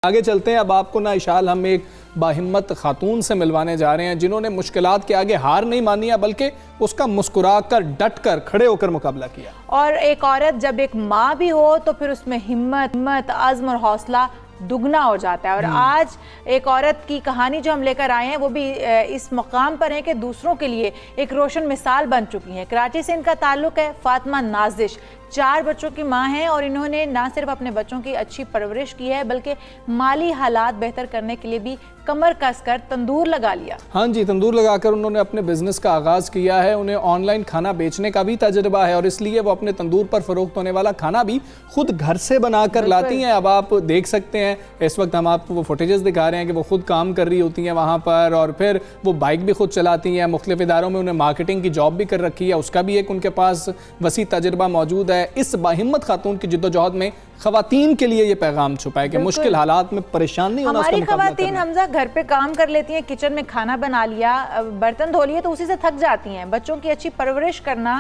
आगे चलते हैं। अब आपको ना इशाल हम एक बाहिम्मत खातून से मिलवाने जा रहे हैं जिन्होंने मुश्किलात के आगे हार नहीं मानी है बल्कि उसका मुस्कुरा कर डट कर खड़े होकर मुकाबला किया। और एक औरत जब एक माँ भी हो तो फिर उसमें हिम्मत अज़्म और हौसला दुगना हो जाता है। और आज एक औरत की कहानी जो हम लेकर आए हैं वो भी इस मकाम पर है कि दूसरों के लिए एक रोशन मिसाल बन चुकी हैं। कराची से इनका ताल्लुक है। फातिमा नाजिश 4 बच्चों की मां हैं और इन्होंने ना सिर्फ अपने बच्चों की अच्छी परवरिश की है बल्कि माली हालात बेहतर करने के लिए भी कमर कसकर तंदूर लगा लिया। हाँ जी, तंदूर लगाकर उन्होंने अपने बिजनेस का आगाज़ किया है। उन्हें ऑनलाइन खाना बेचने का भी तजुर्बा है और इसलिए वो अपने तंदूर पर फरोख्त होने वाला खाना भी खुद घर से बनाकर लाती हैं। अब आप देख सकते हैं, इस वक्त हम आपको वो फुटेजेस दिखा रहे हैं कि वो खुद काम कर रही होती हैं वहाँ पर और फिर वो बाइक भी खुद चलाती हैं। मुख्तलिफ इदारों में उन्हें मार्केटिंग की जॉब भी कर रखी है, उसका भी एक उनके पास वसी तजुर्बा मौजूद है। इस बाहिम्मत खातून की जिद्दोजहद में खवातीन के लिए ये पैगाम छुपा है कि मुश्किल हालात में परेशान नहीं होना। हमारी खवातीन हमजा घर पे काम कर लेती हैं, किचन में खाना बना लिया, बर्तन धो लिए तो उसी से थक जाती हैं। बच्चों की अच्छी परवरिश करना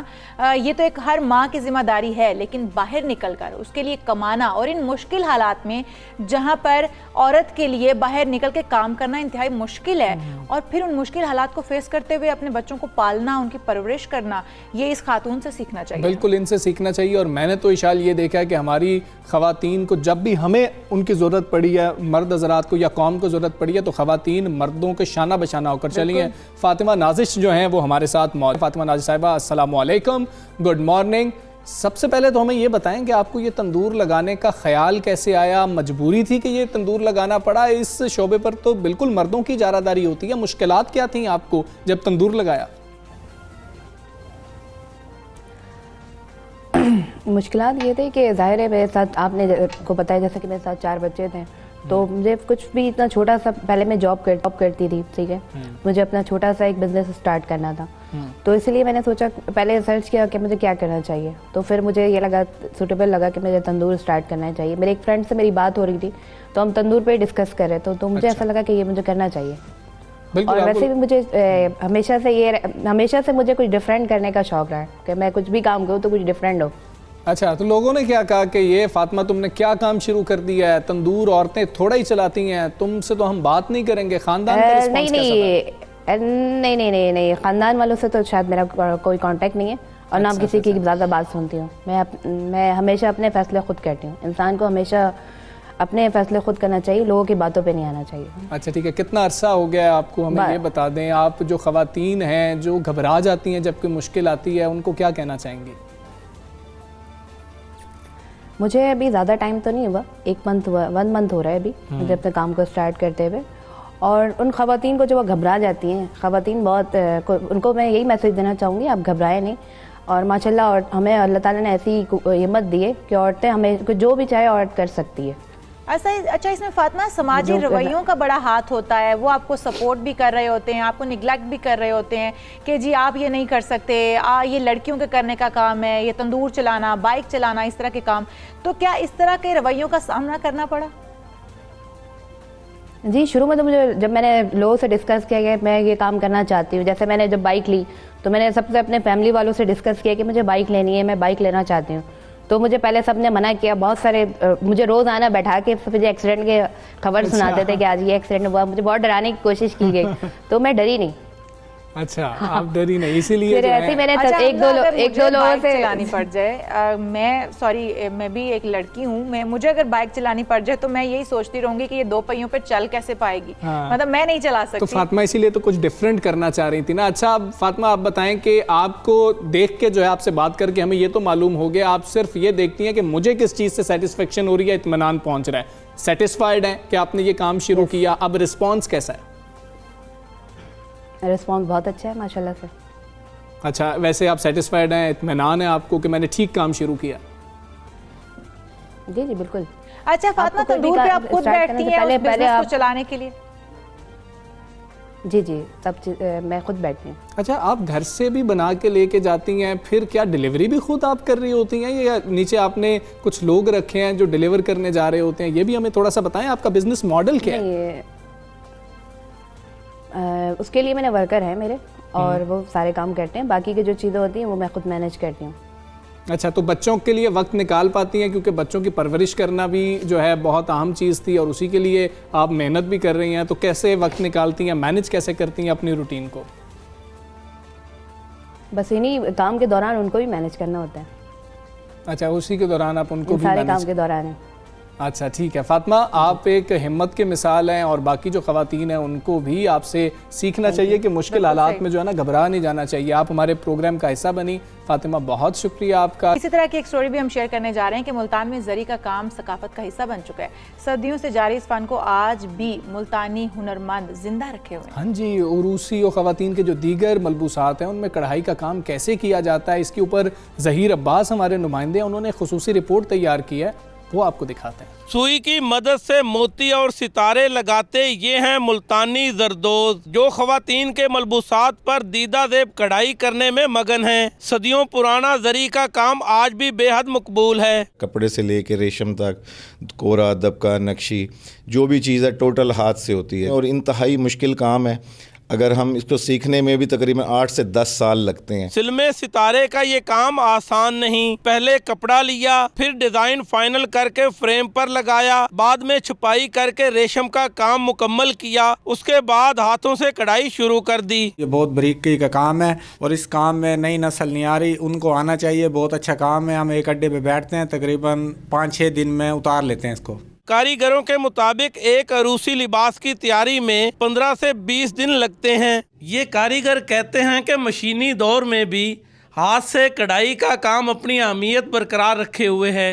ये तो एक हर माँ की जिम्मेदारी है, लेकिन बाहर निकल कर उसके लिए कमाना और इन मुश्किल हालात में जहाँ पर औरत के लिए बाहर निकल के काम करना इंतहाई मुश्किल है और फिर उन मुश्किल हालात को फेस करते हुए अपने बच्चों को पालना, उनकी परवरिश करना, ये इस खातून से सीखना चाहिए। बिल्कुल इनसे सीखना चाहिए। और मैंने तो इशाल ये देखा है कि हमारी खवातीन को जब भी हमें उनकी ज़रूरत पड़ी है, मर्द हज़रात को या कौम को ज़रूरत पड़ी है, तो खवातीन मर्दों के शाना बशाना होकर चली हैं। फातिमा नाजिश जो हैं वो हमारे साथ मौजूद। फातिमा नाजिश साहिबा, अस्सलाम वालेकुम, गुड मॉर्निंग। सबसे पहले तो हमें ये बताएं कि आपको ये तंदूर लगाने का ख्याल कैसे आया? मजबूरी थी कि ये तंदूर लगाना पड़ा? इस शोबे पर तो बिल्कुल मर्दों की इजारादारी होती है। मुश्किलात क्या थी आपको जब तंदूर लगाया? मुश्किलात ये थे कि ज़ाहिर है मेरे साथ, आपने को पता है जैसे कि मेरे साथ 4 बच्चे थे, तो मुझे कुछ भी इतना छोटा सा, पहले मैं जॉब करती थी, ठीक है, मुझे अपना छोटा सा एक बिजनेस स्टार्ट करना था। तो इसलिए मैंने सोचा, पहले सर्च किया कि मुझे क्या करना चाहिए, तो फिर मुझे ये लगा, सूटेबल लगा कि मुझे तंदूर स्टार्ट करना चाहिए। मेरे एक फ्रेंड से मेरी बात हो रही थी तो हम तंदूर पे डिस्कस कर रहे थे, तो मुझे ऐसा लगा कि ये मुझे करना चाहिए। और वैसे भी मुझे हमेशा से मुझे कुछ डिफरेंट करने का शौक रहा है कि मैं कुछ भी काम करूँ तो कुछ डिफरेंट हो। अच्छा, तो लोगों ने क्या कहा कि ये फातिमा तुमने क्या काम शुरू कर दिया है? तंदूर औरतें थोड़ा ही चलाती हैं, तुमसे तो हम बात नहीं करेंगे। खानदान का रिस्पॉन्स कैसा था? नहीं, खानदान वालों से तो शायद मेरा कोई कांटेक्ट नहीं है और ना किसी की ज़्यादा बात सुनती हूँ। मैं हमेशा अपने फैसले खुद करती हूँ। इंसान को हमेशा अपने फैसले खुद करना चाहिए, लोगों की बातों पे नहीं आना चाहिए। अच्छा ठीक है, कितना अरसा हो गया आपको? हमें ये बता दें, आप जो खवातीन हैं जो घबरा जाती हैं जब कोई मुश्किल आती है, उनको क्या कहना चाहेंगी? मुझे अभी ज़्यादा टाइम तो नहीं हुआ, 1 मंथ हो रहा है अभी मुझे अपने काम को स्टार्ट करते हुए। और उन खवातीन को जो वो घबरा जाती हैं, खवातीन बहुत, उनको मैं यही मैसेज देना चाहूँगी, आप घबराएं नहीं। और माशाल्लाह और हमें अल्लाह ताला ने ऐसी हिम्मत दी है कि औरतें हमें जो भी चाहे औरत कर सकती है। अच्छा, इसमें फातिमा समाजी रवैयों का बड़ा हाथ होता है। वो आपको सपोर्ट भी कर रहे होते हैं, आपको निगलेक्ट भी कर रहे होते हैं कि जी आप ये नहीं कर सकते, ये लड़कियों के करने का काम है, ये तंदूर चलाना, बाइक चलाना, इस तरह के काम। तो क्या इस तरह के रवैयों का सामना करना पड़ा? जी, शुरू में तो मुझे, जब मैंने लोगों से डिस्कस किया कि मैं ये काम करना चाहती हूँ, जैसे मैंने जब बाइक ली तो मैंने सबसे अपने फैमिली वालों से डिस्कस किया कि मुझे बाइक लेनी है, मैं बाइक लेना चाहती हूँ। तो मुझे पहले सबने मना किया। बहुत सारे मुझे रोज़ आना बैठा के मुझे एक्सीडेंट के खबर सुनाते थे कि आज ये एक्सीडेंट हुआ। मुझे बहुत डराने की कोशिश की गई तो मैं डरी नहीं। अच्छा, आप डरी नहीं, इसीलिए फिर ऐसे मैंने एक दो लोगों से चलानी पड़ जाए, मैं भी एक लड़की हूँ, मुझे अगर बाइक चलानी पड़ जाए तो मैं यही सोचती रहूंगी कि ये 2 पहियों पे चल कैसे पाएगी। मतलब मैं नहीं चला सकती। तो फातिमा इसीलिए तो कुछ डिफरेंट करना चाह रही थी ना। अच्छा फातिमा, आप बताएं कि आपको देख के जो है, आपसे बात करके हमें ये तो मालूम हो गया, आप सिर्फ ये देखती हैं कि मुझे किस चीज़ से सेटिस्फेक्शन हो रही है, इत्मीनान पहुँच रहा है, सेटिस्फाइड है कि आपने ये काम शुरू किया। अब रिस्पॉन्स कैसा है? रिस्पॉन्स बहुत अच्छा है माशाल्लाह से। अच्छा, वैसे आप सेटिस्फाइड हैं, इत्मीनान है आपको कि मैंने ठीक काम शुरू किया? जी बिल्कुल। अच्छा फातिमा, तंदूर पे आप खुद बैठती हैं उस बिजनेस को चलाने के लिए? जी, सब चीज़ मैं खुद बैठती हूँ। अच्छा, आप घर से भी बना के लेके जाती हैं, फिर क्या डिलीवरी भी खुद आप कर रही होती हैं या नीचे आपने कुछ लोग रखे हैं जो डिलीवर करने जा रहे होते हैं? ये भी हमें थोड़ा सा बताएं, आपका बिजनेस मॉडल क्या है? उसके लिए मैंने वर्कर हैं मेरे और वो सारे काम करते हैं। बाकी की जो चीज़ें होती हैं वो मैं खुद मैनेज करती हूँ। अच्छा, तो बच्चों के लिए वक्त निकाल पाती हैं, क्योंकि बच्चों की परवरिश करना भी जो है बहुत अहम चीज़ थी और उसी के लिए आप मेहनत भी कर रही हैं, तो कैसे वक्त निकालती हैं, मैनेज कैसे करती हैं अपनी रूटीन को? बस इन्हीं काम के दौरान उनको भी मैनेज करना होता है, अच्छा, उसी के दौरान आप उनको भी सारे मैनेज। काम के दौरान है। अच्छा, ठीक है फातिमा, आप एक हिम्मत के मिसाल हैं और बाकी जो ख़वातीन हैं उनको भी आपसे सीखना चाहिए कि मुश्किल हालात में जो है ना घबरा नहीं जाना चाहिए। आप हमारे प्रोग्राम का हिस्सा बनी फातिमा, बहुत शुक्रिया आपका। इसी तरह की एक स्टोरी भी हम शेयर करने जा रहे हैं कि मुल्तान में जरी का काम सकाफत का हिस्सा बन चुका है। सदियों से जारी इस फन को आज भी मुल्तानी हुनरमंद जिंदा रखे हुए हैं। हाँ जी, उरूसी और ख़वातीन के जो दीगर मलबूसात हैं उनमें कढ़ाई का काम कैसे किया जाता है, इसके ऊपर ज़हीर अब्बास हमारे नुमाइंदे हैं, उन्होंने खुसूसी रिपोर्ट तैयार की है, वो आपको दिखाते हैं। सुई की मदद से मोती और सितारे लगाते ये हैं मुल्तानी जरदोज, जो ख़वातीन के मलबूसात पर दीदा ज़ेब कढ़ाई करने में मगन हैं। सदियों पुराना जरी का काम आज भी बेहद मकबूल है। कपड़े से लेके रेशम तक, कोरा, दबका, नक्शी, जो भी चीज़ है टोटल हाथ से होती है और इंतहाई मुश्किल काम है। अगर हम इसको सीखने में भी तकरीबन 8 से 10 साल लगते हैं। सिलमे सितारे का ये काम आसान नहीं। पहले कपड़ा लिया, फिर डिजाइन फाइनल करके फ्रेम पर लगाया, बाद में छुपाई करके रेशम का काम मुकम्मल किया, उसके बाद हाथों से कढ़ाई शुरू कर दी। ये बहुत बारीकी का काम है और इस काम में नई नस्ल नहीं आ रही, उनको आना चाहिए। बहुत अच्छा काम है। हम एक अड्डे पे बैठते हैं, तकरीबन 5-6 दिन में उतार लेते हैं इसको। कारीगरों के मुताबिक एक अरूसी लिबास की तैयारी में 15 से 20 दिन लगते हैं। ये कारीगर कहते हैं कि मशीनी दौर में भी हाथ से कढ़ाई का काम अपनी अहमियत बरकरार रखे हुए है।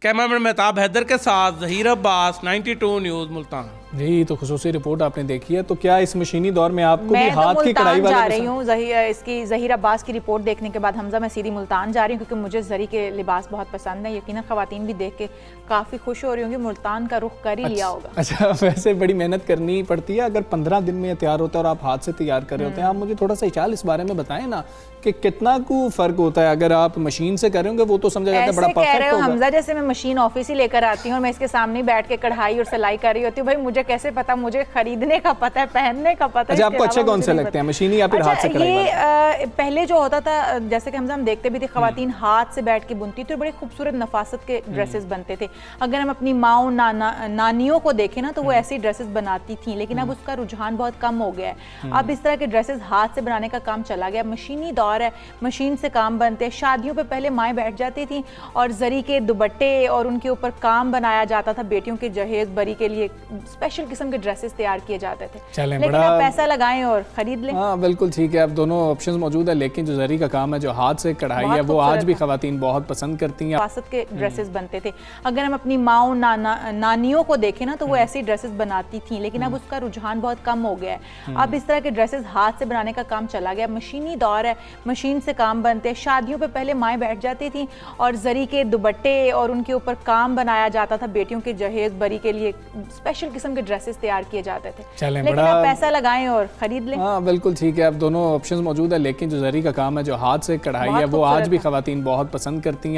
कैमरामैन मेहताब हैदर के साथ ज़हीर अब्बास, 92 न्यूज़ मुल्तान। जी, तो खुसूसी रिपोर्ट आपने देखी है, तो क्या इस मशीनी दौर में आपको भी मैं हाथ तो की कढ़ाई मुल्तान जा वाले रही हूँ। इसकी ज़हीर अब्बास की रिपोर्ट देखने के बाद हमजा मैं सीधी मुल्तान जा रही हूँ, क्योंकि मुझे जरी के लिबास बहुत पसंद है। यकीनन ख़वातीन भी देख के काफ़ी खुश हो रही होंगी, मुल्तान का रुख कर ही लिया होगा। अच्छा, वैसे बड़ी मेहनत करनी पड़ती है। अगर 15 दिन में ये तैयार होता है और आप हाथ से तैयार कर रहे होते हैं, आप मुझे थोड़ा सा इचाल इस बारे में बताएं ना कि कितना को फ़र्क होता है। अगर आप मशीन से कर रहे होंगे वो तो समझा जाता है बड़ा कह रहे परफेक्ट हो होगा। हमजा, जैसे मैं मशीन ऑफिस ही लेकर आती हूँ और मैं इसके सामने ही बैठ के कढ़ाई और सिलाई कर रही होती हूँ। भाई मुझे कैसे पता, मुझे खरीदने का पता है, पहनने का पता है। अच्छा, आपको अच्छे कौन से लगते हैं, मशीनी या फिर हाथ से कढ़ाई वाले? पहले जो होता था, जैसे कि हम देखते भी थे, खवातीन हाथ से बैठ के बुनती तो बड़े खूबसूरत नफासत के ड्रेसेस बनते थे। अगर हम अपनी माओ नानियों को देखें ना, तो वो ऐसी ड्रेसेस बनाती थी, लेकिन अब उसका रुझान बहुत कम हो गया है। अब इस तरह के ड्रेसेस हाथ से बनाने का काम चला गया। मशीनी दौर है, मशीन से काम बनते हैं। शादियों पे पहले माएँ बैठ जाती थी और जरी के दुपट्टे और उनके ऊपर काम बनाया जाता था। बेटियों के जहेज बरी के लिए स्पेशल किस्म के ड्रेसेस तैयार किए जाते थे। लेकिन आप पैसा लगाएं और खरीद लें। हाँ बिल्कुल ठीक है, अब दोनों ऑप्शंस मौजूद है, लेकिन जो जरी का काम है, जो हाथ से कढ़ाई है, वो आज भी खवातीन बहुत पसंद करती हैं। नफासत के ड्रेसेस बनते थे। अगर हम अपनी माओ नानियों को देखें ना, तो वो ऐसी ड्रेसेस बनाती थी, लेकिन अब उसका रुझान बहुत कम हो गया है। अब इस तरह के ड्रेसेस हाथ से बनाने का काम चला गया। मशीनी दौर है, मशीन से काम बनते हैं। शादियों पे पहले माएँ बैठ जाती थी और जरी के दुपट्टे और उनके ऊपर काम बनाया जाता था। बेटियों के जहेज बरी के लिए स्पेशल किस्म के ड्रेसेस तैयार किए जाते थे। लेकिन आप पैसा लगाएं और खरीद लें। हाँ बिल्कुल ठीक है, अब दोनों ऑप्शंस मौजूद है, लेकिन जो जरी का काम है, जो हाथ से कढ़ाई है, वो आज भी खवातीन बहुत पसंद करती हैं।